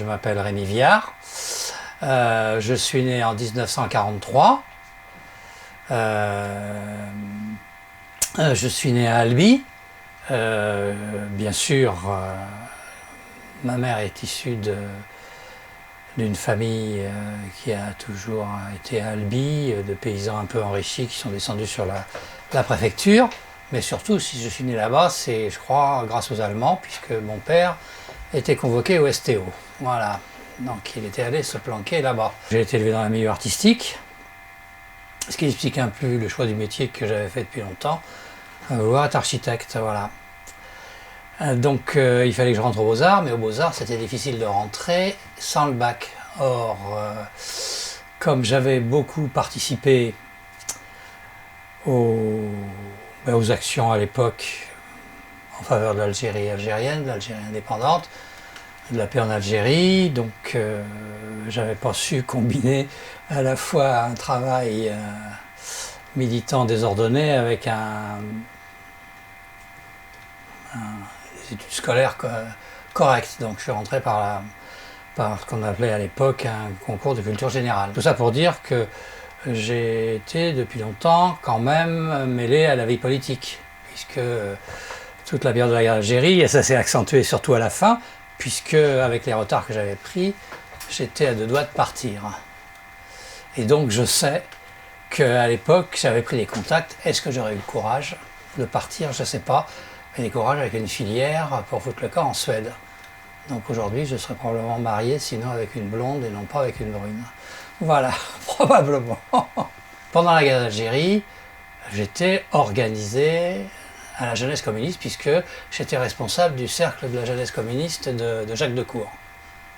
Je m'appelle Rémi Viard, je suis né en 1943, je suis né à Albi, bien sûr ma mère est issue d'une famille qui a toujours été à Albi, de paysans un peu enrichis qui sont descendus sur la préfecture, mais surtout si je suis né là-bas c'est je crois grâce aux Allemands puisque mon père était convoqué au STO. Voilà, donc il était allé se planquer là-bas. J'ai été élevé dans un milieu artistique, ce qui explique un peu le choix du métier que j'avais fait depuis longtemps, vouloir être architecte, voilà. Donc il fallait que je rentre aux Beaux-Arts, mais aux Beaux-Arts c'était difficile de rentrer sans le bac. Or, comme j'avais beaucoup participé aux actions à l'époque en faveur de l'Algérie algérienne, de l'Algérie indépendante, de la paix en Algérie, donc j'avais pas su combiner à la fois un travail militant désordonné avec des études scolaires correctes. Donc je suis rentré par ce qu'on appelait à l'époque un concours de culture générale. Tout ça pour dire que j'ai été depuis longtemps quand même mêlé à la vie politique, puisque toute la période de la guerre d'Algérie, et ça s'est accentué surtout à la fin, puisque avec les retards que j'avais pris, j'étais à deux doigts de partir. Et donc je sais qu'à l'époque, j'avais pris des contacts. Est-ce que j'aurais eu le courage de partir? Je ne sais pas. Mais des courage avec une filière pour foutre le camp en Suède. Donc aujourd'hui, je serais probablement marié, sinon avec une blonde et non pas avec une brune. Voilà, probablement. Pendant la guerre d'Algérie, j'étais organisé à la jeunesse communiste, puisque j'étais responsable du cercle de la jeunesse communiste de Jacques Decour,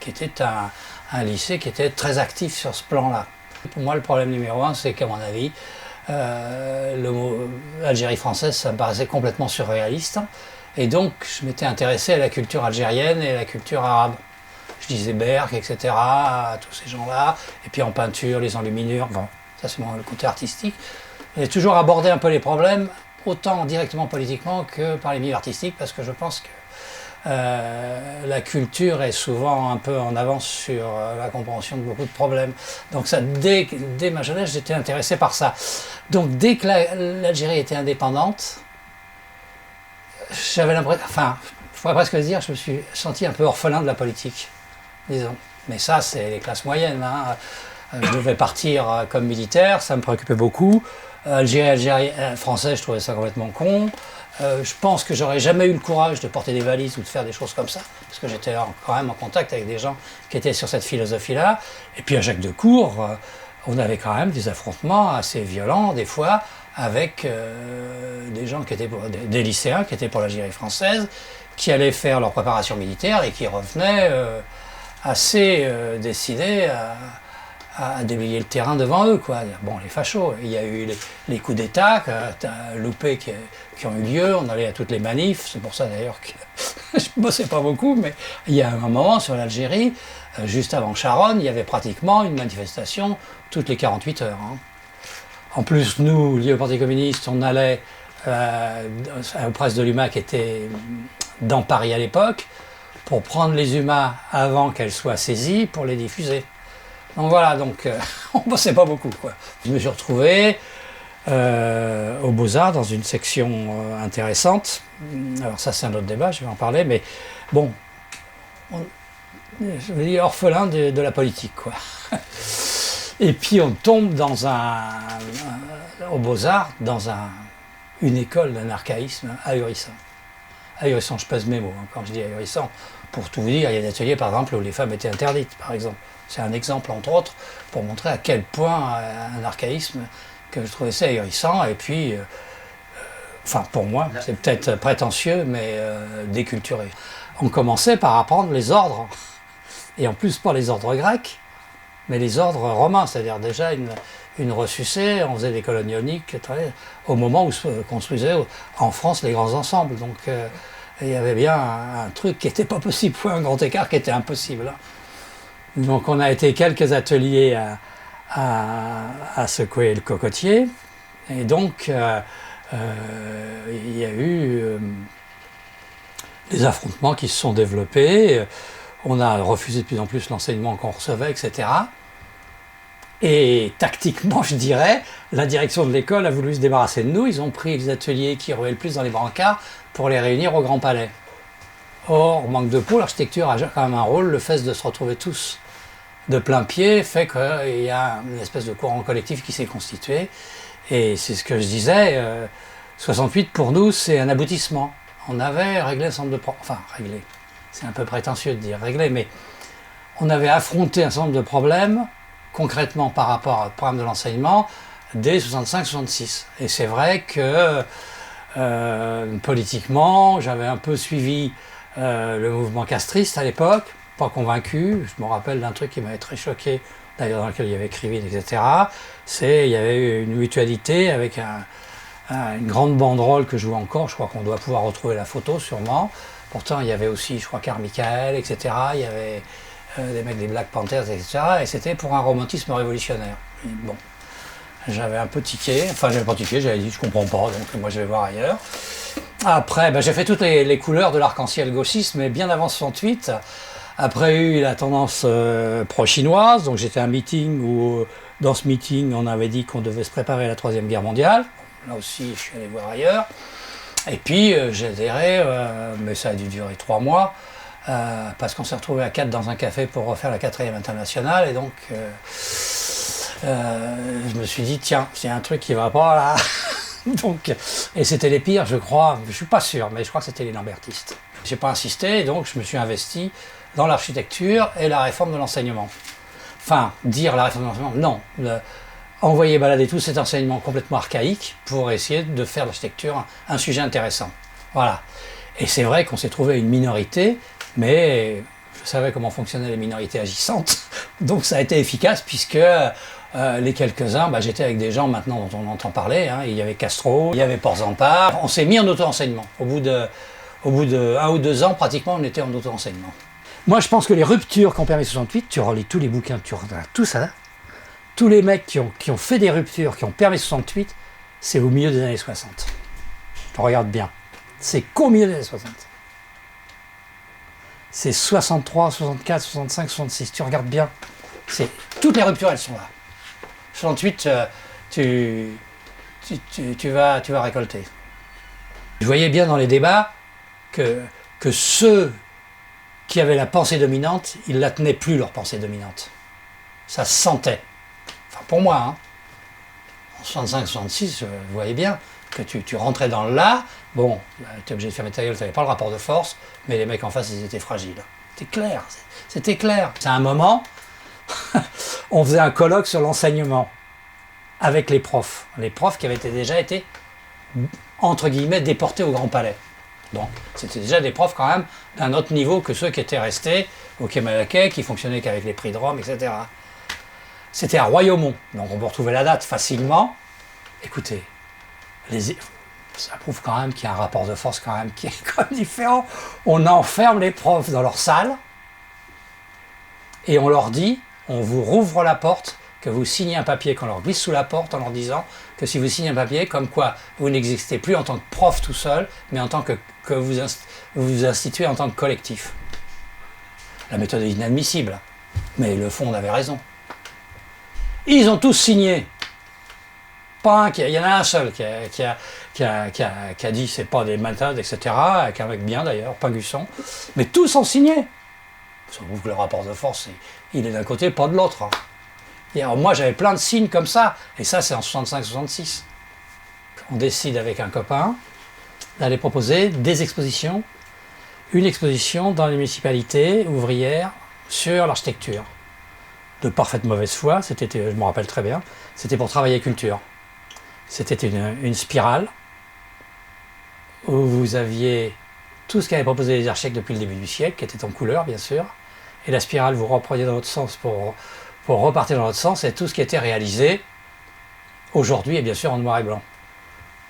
qui était un lycée qui était très actif sur ce plan-là. Pour moi, le problème numéro un, c'est qu'à mon avis, le mot Algérie française, ça me paraissait complètement surréaliste, et donc je m'étais intéressé à la culture algérienne et à la culture arabe. Je disais Berck, etc., à tous ces gens-là, et puis en peinture, les enluminures, bon, ça c'est le côté artistique. J'ai toujours abordé un peu les problèmes, autant directement politiquement que par les milieux artistiques, parce que je pense que la culture est souvent un peu en avance sur la compréhension de beaucoup de problèmes. Donc ça, dès ma jeunesse, j'étais intéressé par ça. Donc dès que l'Algérie était indépendante, j'avais l'impression, enfin, je pourrais presque dire, je me suis senti un peu orphelin de la politique, disons. Mais ça, c'est les classes moyennes, hein. Je devais partir comme militaire, ça me préoccupait beaucoup. Algérie française, je trouvais ça complètement con. Je pense que j'aurais jamais eu le courage de porter des valises ou de faire des choses comme ça, parce que j'étais quand même en contact avec des gens qui étaient sur cette philosophie-là. Et puis à Jacques Decour, on avait quand même des affrontements assez violents, des fois, avec des gens qui étaient des lycéens qui étaient pour l'Algérie française, qui allaient faire leur préparation militaire et qui revenaient assez décidés à déblayer le terrain devant eux, quoi. Bon, les fachos, il y a eu les coups d'État loupés qui ont eu lieu, on allait à toutes les manifs, c'est pour ça d'ailleurs que je ne bossais pas beaucoup, mais il y a un moment sur l'Algérie, juste avant Charonne, il y avait pratiquement une manifestation toutes les 48 heures. Hein. En plus, nous, liés au Parti communiste, on allait aux presses de l'UMA qui était dans Paris à l'époque, pour prendre les UMA avant qu'elles soient saisies, pour les diffuser. Donc voilà, on bossait pas beaucoup, quoi. Je me suis retrouvé aux Beaux-Arts dans une section intéressante. Alors ça c'est un autre débat, je vais en parler, mais bon, je veux dire orphelin de la politique, quoi. Et puis on tombe aux Beaux-Arts dans une école d'un archaïsme ahurissant. Ahurissant, je pèse mes mots, hein, quand je dis ahurissant. Pour tout vous dire, il y a des ateliers par exemple où les femmes étaient interdites, par exemple. C'est un exemple, entre autres, pour montrer à quel point un archaïsme que je trouvais ça ahurissant. Et puis, enfin pour moi, c'est peut-être prétentieux, mais déculturé. On commençait par apprendre les ordres, et en plus pas les ordres grecs, mais les ordres romains, c'est-à-dire déjà une ressucée, on faisait des colonnes ioniques au moment où se construisaient en France les grands ensembles. Donc il y avait bien un truc qui n'était pas possible, ou un grand écart qui était impossible. Hein. Donc on a été quelques ateliers à secouer le cocotier, et donc il y a eu des affrontements qui se sont développés. On a refusé de plus en plus l'enseignement qu'on recevait, etc. Et tactiquement, je dirais, la direction de l'école a voulu se débarrasser de nous. Ils ont pris les ateliers qui rouaient le plus dans les brancards pour les réunir au Grand Palais. Or, manque de peau, l'architecture a quand même un rôle. Le fait de se retrouver tous de plein pied fait qu'il y a une espèce de courant collectif qui s'est constitué. Et c'est ce que je disais, 68 pour nous, c'est un aboutissement. On avait réglé un certain nombre de problèmes, enfin réglé, c'est un peu prétentieux de dire réglé, mais on avait affronté un certain nombre de problèmes concrètement par rapport au programme de l'enseignement dès 65-66. Et c'est vrai que politiquement, j'avais un peu suivi le mouvement castriste à l'époque, pas convaincu. Je me rappelle d'un truc qui m'avait très choqué, d'ailleurs dans lequel il y avait Krivine, etc. Il y avait eu une mutualité avec une grande banderole que je vois encore. Je crois qu'on doit pouvoir retrouver la photo sûrement. Pourtant, il y avait aussi, je crois, Karl Michael, etc. Il y avait des mecs des Black Panthers, etc. Et c'était pour un romantisme révolutionnaire. Et bon, j'avais un peu tiqué. Enfin, j'avais pas tiqué, j'avais dit, je comprends pas, donc moi je vais voir ailleurs. Après, j'ai fait toutes les couleurs de l'arc-en-ciel gauchiste, mais bien avant 68. Après, eu la tendance pro-chinoise. Donc, j'étais à un meeting où, dans ce meeting, on avait dit qu'on devait se préparer à la Troisième Guerre mondiale. Là aussi, je suis allé voir ailleurs. Et puis, j'ai adhéré, mais ça a dû durer 3 mois, parce qu'on s'est retrouvés à 4 dans un café pour refaire la 4e internationale. Et donc, je me suis dit, tiens, il y a un truc qui va pas là. Donc, et c'était les pires, je crois. Je suis pas sûr, mais je crois que c'était les lambertistes. J'ai pas insisté, donc je me suis investi dans l'architecture et la réforme de l'enseignement. Enfin, dire la réforme de l'enseignement, non. Envoyer balader tout cet enseignement complètement archaïque pour essayer de faire de l'architecture un sujet intéressant. Voilà. Et c'est vrai qu'on s'est trouvé une minorité, mais je savais comment fonctionnaient les minorités agissantes, donc ça a été efficace puisque les quelques-uns, j'étais avec des gens maintenant dont on entend parler, hein. Il y avait Castro, il y avait Porzampar. On s'est mis en auto-enseignement. Au bout de 1 ou 2 ans, pratiquement, on était en auto-enseignement. Moi, je pense que les ruptures qu'ont permis 68, tu relis tous les bouquins, tu regardes tout ça, tous les mecs qui ont fait des ruptures, qui ont permis 68, c'est au milieu des années 60. Tu regardes bien. C'est qu'au milieu des années 60. C'est 63, 64, 65, 66. Tu regardes bien. Toutes les ruptures, elles sont là. 68, tu vas récolter. Je voyais bien dans les débats que ceux qui avaient la pensée dominante, ils ne la tenaient plus, leur pensée dominante. Ça se sentait. Enfin, pour moi, hein. En 65-66, vous voyez bien que tu rentrais dans le là, bon, tu es obligé de fermer ta gueule, tu n'avais pas le rapport de force, mais les mecs en face, ils étaient fragiles. C'était clair, c'était clair. C'est un moment, on faisait un colloque sur l'enseignement avec les profs qui avaient déjà été, entre guillemets, déportés au Grand Palais. Donc, c'était déjà des profs quand même d'un autre niveau que ceux qui étaient restés au Quai Malaquais, qui fonctionnaient qu'avec les prix de Rome, etc. C'était à Royaumont, donc on peut retrouver la date facilement. Écoutez, ça prouve quand même qu'il y a un rapport de force quand même qui est quand même différent. On enferme les profs dans leur salle et on leur dit, on vous rouvre la porte, que vous signez un papier qu'on leur glisse sous la porte en leur disant que si vous signez un papier comme quoi vous n'existez plus en tant que prof tout seul, mais en tant que vous vous instituez en tant que collectif. La méthode est inadmissible, mais le fond, on avait raison. Ils ont tous signé. Pas un, il y en a un seul qui a dit c'est pas des méthodes, etc. Avec un mec bien d'ailleurs, Pingusson. Mais tous ont signé. Ça prouve que le rapport de force, il est d'un côté, pas de l'autre. Et alors moi j'avais plein de signes comme ça, et ça c'est en 65-66. On décide avec un copain d'aller proposer des expositions, une exposition dans les municipalités ouvrières sur l'architecture. De parfaite mauvaise foi, je me rappelle très bien, c'était pour travailler culture. C'était une spirale où vous aviez tout ce qu'avaient proposé les architectes depuis le début du siècle, qui était en couleur bien sûr, et la spirale vous repreniez dans l'autre sens pour repartir dans l'autre sens, et tout ce qui était réalisé aujourd'hui est bien sûr en noir et blanc.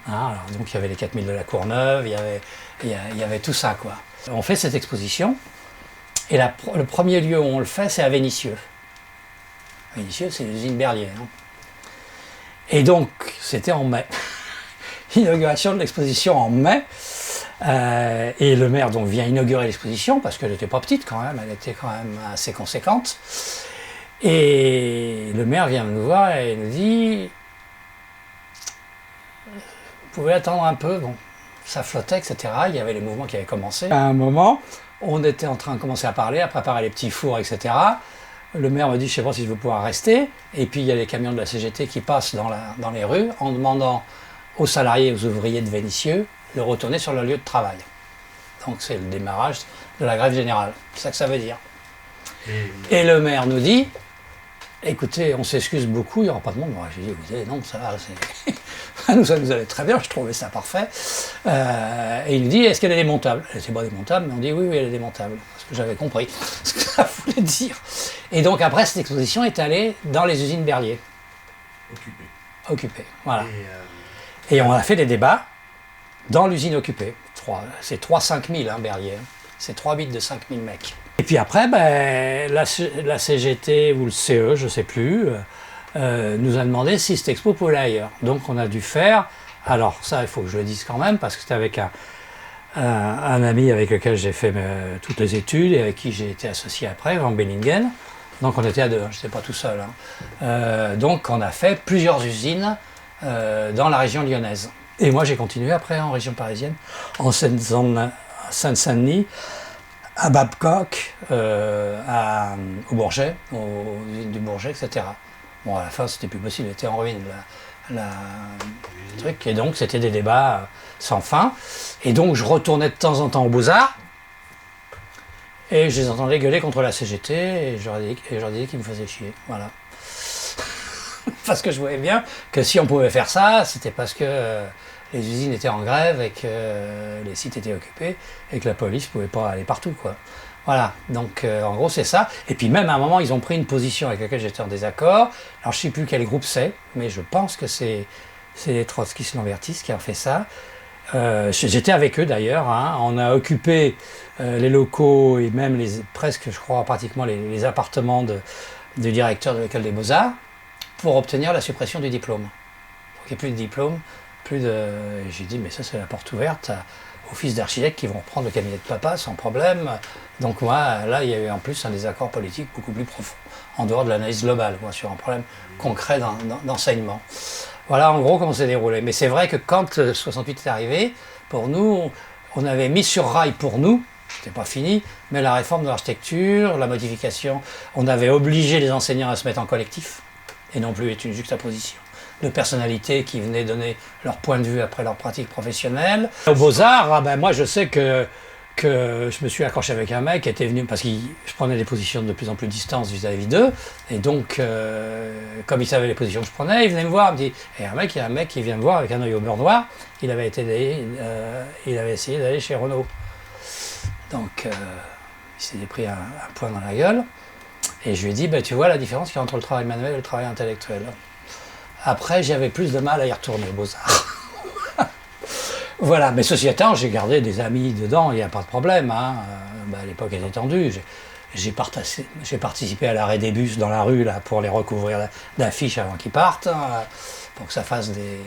Hein, alors, donc il y avait les 4000 de la Courneuve, il y avait tout ça, quoi. On fait cette exposition, et le premier lieu où on le fait, c'est à Vénissieux. Vénissieux, c'est l'usine Berlier. Hein. Et donc, c'était en mai. L'inauguration de l'exposition en mai. Et le maire donc vient inaugurer l'exposition, parce qu'elle n'était pas petite quand même, elle était quand même assez conséquente. Et le maire vient nous voir et nous dit « Vous pouvez attendre un peu ». Bon, ça flottait, etc. Il y avait les mouvements qui avaient commencé. À un moment, on était en train de commencer à parler, à préparer les petits fours, etc. Le maire me dit « Je ne sais pas si je vais pouvoir rester ». Et puis il y a les camions de la CGT qui passent dans les rues en demandant aux salariés et aux ouvriers de Vénissieux de retourner sur leur lieu de travail. Donc c'est le démarrage de la grève générale. C'est ça que ça veut dire. Et le maire nous dit « Écoutez, on s'excuse beaucoup, il n'y aura pas de monde. » Moi, j'ai dit « Écoutez, non, ça va, ça nous allait très bien, je trouvais ça parfait. » Et il nous dit « Est-ce qu'elle est démontable ?» Elle n'était pas démontable, mais on dit « Oui, oui, elle est démontable. » Parce que j'avais compris ce que ça voulait dire. Et donc après, cette exposition est allée dans les usines Berlier. Occupées, voilà. Et on a fait des débats dans l'usine occupée. C'est 3-5 000, hein, Berlier. C'est 3 bits de 5 000 mecs. Et puis après, la CGT ou le CE, je ne sais plus, nous a demandé si cette expo pouvait aller ailleurs. Donc on a dû faire, alors ça il faut que je le dise quand même, parce que c'était avec un ami avec lequel j'ai fait toutes les études et avec qui j'ai été associé après, Van Bellingen. Donc on était à deux, je n'étais pas tout seul. Hein. Donc on a fait plusieurs usines dans la région lyonnaise. Et moi j'ai continué après en région parisienne, en Seine-Saint-Denis, à Babcock, au Bourget, aux usines du Bourget, etc. Bon, à la fin, c'était plus possible, elle était en ruine, le truc. Et donc, c'était des débats sans fin. Et donc, je retournais de temps en temps aux Beaux-Arts, et je les entendais gueuler contre la CGT, et je leur disais qu'ils me faisaient chier. Voilà. Parce que je voyais bien que si on pouvait faire ça, c'était parce que les usines étaient en grève et que les sites étaient occupés et que la police ne pouvait pas aller partout, quoi. Voilà, donc en gros c'est ça. Et puis même à un moment, ils ont pris une position avec laquelle j'étais en désaccord. Alors je ne sais plus quel groupe c'est, mais je pense que c'est les trotskistes-lambertistes qui ont fait ça. J'étais avec eux d'ailleurs, hein. On a occupé les locaux et même presque, je crois, pratiquement les appartements du directeur de l'école des Beaux-Arts pour obtenir la suppression du diplôme. Pour qu'il n'y ait plus de diplôme. J'ai dit, mais ça c'est la porte ouverte aux fils d'architectes qui vont reprendre le cabinet de papa sans problème. Donc moi, là, il y a eu en plus un désaccord politique beaucoup plus profond, en dehors de l'analyse globale, moi, sur un problème concret d'enseignement. Voilà en gros comment c'est déroulé. Mais c'est vrai que quand 68 est arrivé, pour nous, on avait mis sur rail pour nous, c'était pas fini, mais la réforme de l'architecture, la modification, on avait obligé les enseignants à se mettre en collectif, et non plus être une juxtaposition de personnalités qui venaient donner leur point de vue après leur pratique professionnelle. Aux Beaux-Arts, moi je sais que je me suis accroché avec un mec qui était venu, parce que je prenais des positions de plus en plus distantes vis-à-vis d'eux, et donc comme il savait les positions que je prenais, il venait me voir, il me dit « il y a un mec qui vient me voir avec un œil au beurre noir, il avait essayé d'aller chez Renault. » Donc il s'était pris un point dans la gueule, et je lui ai dit tu vois la différence qu'il y a entre le travail manuel et le travail intellectuel. Après, j'avais plus de mal à y retourner aux Beaux-Arts. Voilà, mais ceci étant, j'ai gardé des amis dedans, il n'y a pas de problème. Hein. À l'époque, elle était tendue. J'ai participé à l'arrêt des bus dans la rue là, pour les recouvrir d'affiches avant qu'ils partent, hein, pour que ça fasse des...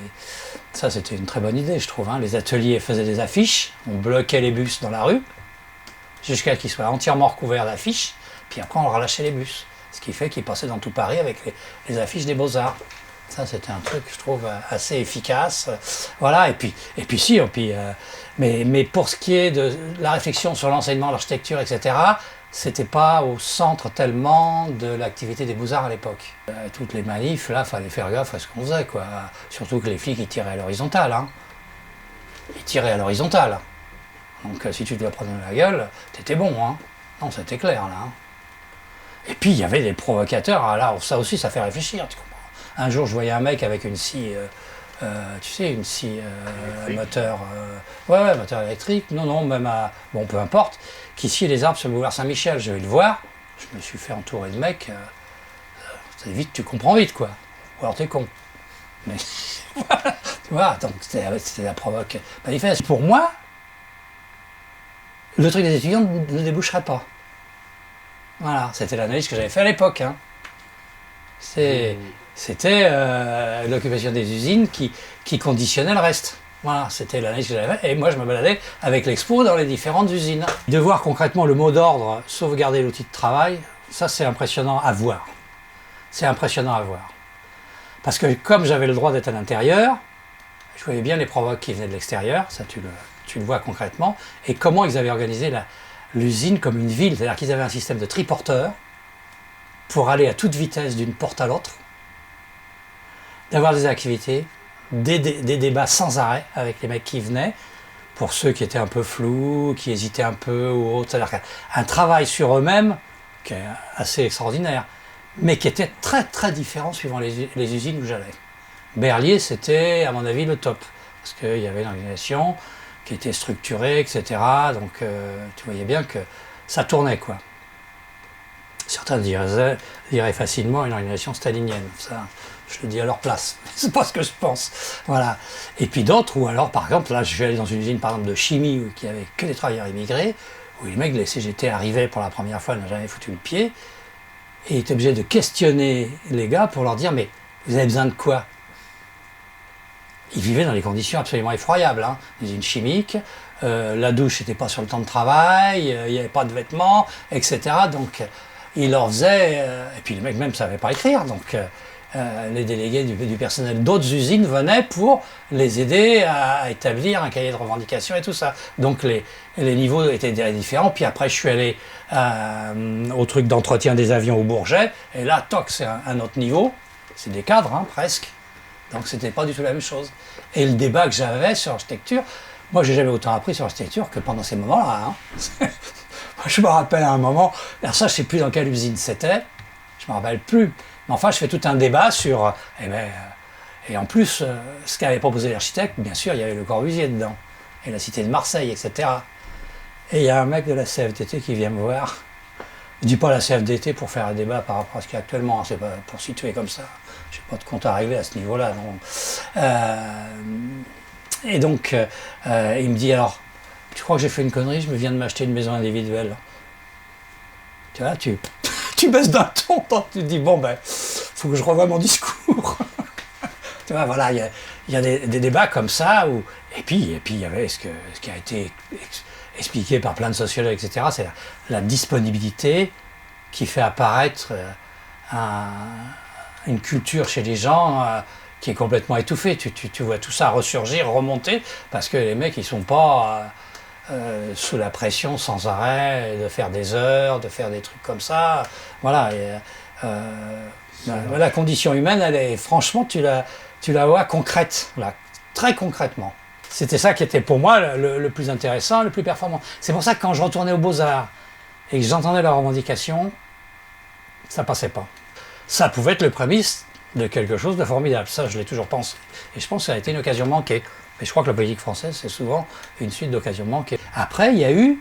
Ça, c'était une très bonne idée, je trouve. Hein. Les ateliers faisaient des affiches, on bloquait les bus dans la rue, jusqu'à qu'ils soient entièrement recouverts d'affiches, puis après, on relâchait les bus. Ce qui fait qu'ils passaient dans tout Paris avec les affiches des Beaux-Arts. Ça, c'était un truc, je trouve, assez efficace. Voilà, mais pour ce qui est de la réflexion sur l'enseignement, l'architecture, etc., c'était pas au centre tellement de l'activité des Beaux-Arts à l'époque. Toutes les manifs, là, fallait faire gaffe à ce qu'on faisait, quoi. Surtout que les flics, ils tiraient à l'horizontale, hein. Ils tiraient à l'horizontale. Donc, si tu te la prenais dans la gueule, t'étais bon, hein. Non, c'était clair, là. Hein. Et puis, il y avait des provocateurs. Alors, ça aussi, ça fait réfléchir, tu comprends. Un jour, je voyais un mec avec une scie, tu sais, une scie moteur, moteur électrique, même bon, peu importe, qui scie les arbres sur le boulevard Saint-Michel. Je vais le voir, je me suis fait entourer de mecs, vite, tu comprends vite, quoi. Ou alors t'es con. Mais, voilà, tu vois, donc c'était la provoque manifeste. Pour moi, le truc des étudiants ne déboucherait pas. Voilà, c'était l'analyse que j'avais fait à l'époque. Hein. C'était l'occupation des usines qui conditionnait le reste. Voilà, c'était l'analyse que j'avais. Et moi, je me baladais avec l'expo dans les différentes usines. De voir concrètement le mot d'ordre, sauvegarder l'outil de travail, ça c'est impressionnant à voir. C'est impressionnant à voir. Parce que comme j'avais le droit d'être à l'intérieur, je voyais bien les provoques qui venaient de l'extérieur, ça tu le vois concrètement, et comment ils avaient organisé l'usine comme une ville, c'est-à-dire qu'ils avaient un système de triporteurs pour aller à toute vitesse d'une porte à l'autre, d'avoir des activités, des débats sans arrêt avec les mecs qui venaient, pour ceux qui étaient un peu flous, qui hésitaient un peu ou autre, c'est-à-dire un travail sur eux-mêmes qui est assez extraordinaire, mais qui était très très différent suivant les usines où j'allais. Berlier, c'était à mon avis le top, parce qu'il y avait une organisation qui était structurée, etc. Donc tu voyais bien que ça tournait, quoi. Certains diraient facilement une organisation stalinienne, ça je le dis à leur place, c'est pas ce que je pense. Voilà. Et puis d'autres, ou alors par exemple, là je vais aller dans une usine par exemple de chimie qui avait que des travailleurs immigrés, où les mecs de la CGT arrivaient pour la première fois, n'ont jamais foutu le pied, et étaient obligés de questionner les gars pour leur dire mais vous avez besoin de quoi? Ils vivaient dans des conditions absolument effroyables, hein. Une usine chimique, la douche n'était pas sur le temps de travail, il n'y avait pas de vêtements, etc. Donc ils leur faisaient, et puis les mecs même ne savaient pas écrire, donc les délégués du personnel d'autres usines venaient pour les aider à établir un cahier de revendications et tout ça. Donc les niveaux étaient différents. Puis après, je suis allé au truc d'entretien des avions au Bourget. Et là, toc, c'est un autre niveau. C'est des cadres, hein, presque. Donc c'était pas du tout la même chose. Et le débat que j'avais sur l'architecture, moi j'ai jamais autant appris sur l'architecture que pendant ces moments-là. Hein. Je me rappelle à un moment, alors ça je sais plus dans quelle usine c'était, je me rappelle plus. Mais enfin, je fais tout un débat sur... et en plus, ce qu'avait proposé l'architecte, bien sûr, il y avait le Corbusier dedans, et la Cité de Marseille, etc. Et il y a un mec de la CFDT qui vient me voir. Je ne dis pas la CFDT pour faire un débat par rapport à ce qu'il y a actuellement, hein, c'est pas pour situer comme ça. Je n'ai pas de compte à arriver à ce niveau-là. Et donc, il me dit, alors, tu crois que j'ai fait une connerie? Je me viens de m'acheter une maison individuelle. Tu vois, tu baisses d'un ton, tu te dis, bon, ben, faut que je revoie mon discours. Tu vois, voilà, il y a des débats comme ça, et puis il y avait ce qui a été expliqué par plein de sociologues, etc., c'est la disponibilité qui fait apparaître une culture chez les gens qui est complètement étouffée. Tu vois tout ça ressurgir, remonter, parce que les mecs, ils sont pas... sous la pression sans arrêt, de faire des heures, de faire des trucs comme ça. Voilà. La condition humaine, elle est, franchement, tu la vois concrète, là, très concrètement. C'était ça qui était pour moi le plus intéressant, le plus performant. C'est pour ça que quand je retournais aux Beaux-Arts et que j'entendais leurs revendications, ça passait pas. Ça pouvait être le prémisse de quelque chose de formidable. Ça, je l'ai toujours pensé. Et je pense que ça a été une occasion manquée. Mais je crois que la politique française, c'est souvent une suite d'occasions manquées. Après, il y a eu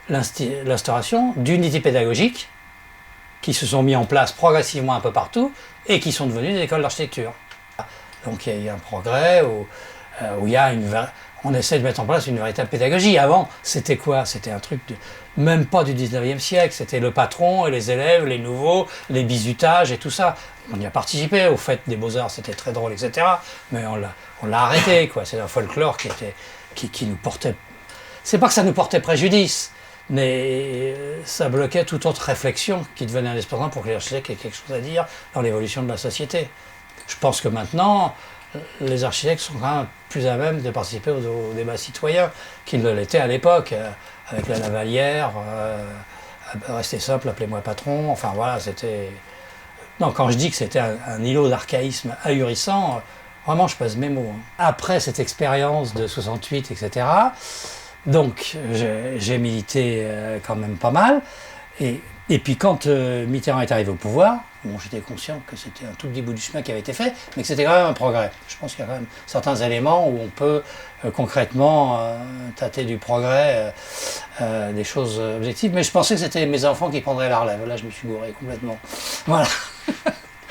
l'instauration d'unités pédagogiques qui se sont mis en place progressivement un peu partout et qui sont devenues des écoles d'architecture. Donc il y a eu un progrès où il y a on essaie de mettre en place une véritable pédagogie. Avant, c'était quoi? C'était un truc même pas du 19e siècle, c'était le patron et les élèves, les nouveaux, les bizutages et tout ça. On y a participé, au fait des Beaux-Arts, c'était très drôle, etc. Mais on l'a arrêté, quoi. C'est un folklore qui nous portait... C'est pas que ça nous portait préjudice, mais ça bloquait toute autre réflexion qui devenait indispensable pour que l'architecte ait quelque chose à dire dans l'évolution de la société. Je pense que maintenant, les architectes sont quand même plus à même de participer au débat citoyen qu'ils ne l'étaient à l'époque, avec la Lavalière, restez simple, appelez-moi patron, enfin voilà, c'était... Non, quand je dis que c'était un îlot d'archaïsme ahurissant, vraiment je pèse mes mots. Après cette expérience de 68, etc., donc j'ai milité quand même pas mal, et puis quand Mitterrand est arrivé au pouvoir, bon, j'étais conscient que c'était un tout petit bout du chemin qui avait été fait, mais que c'était quand même un progrès. Je pense qu'il y a quand même certains éléments où on peut concrètement tâter du progrès, des choses objectives, mais je pensais que c'était mes enfants qui prendraient la relève. Là, je me suis gouré complètement. Voilà.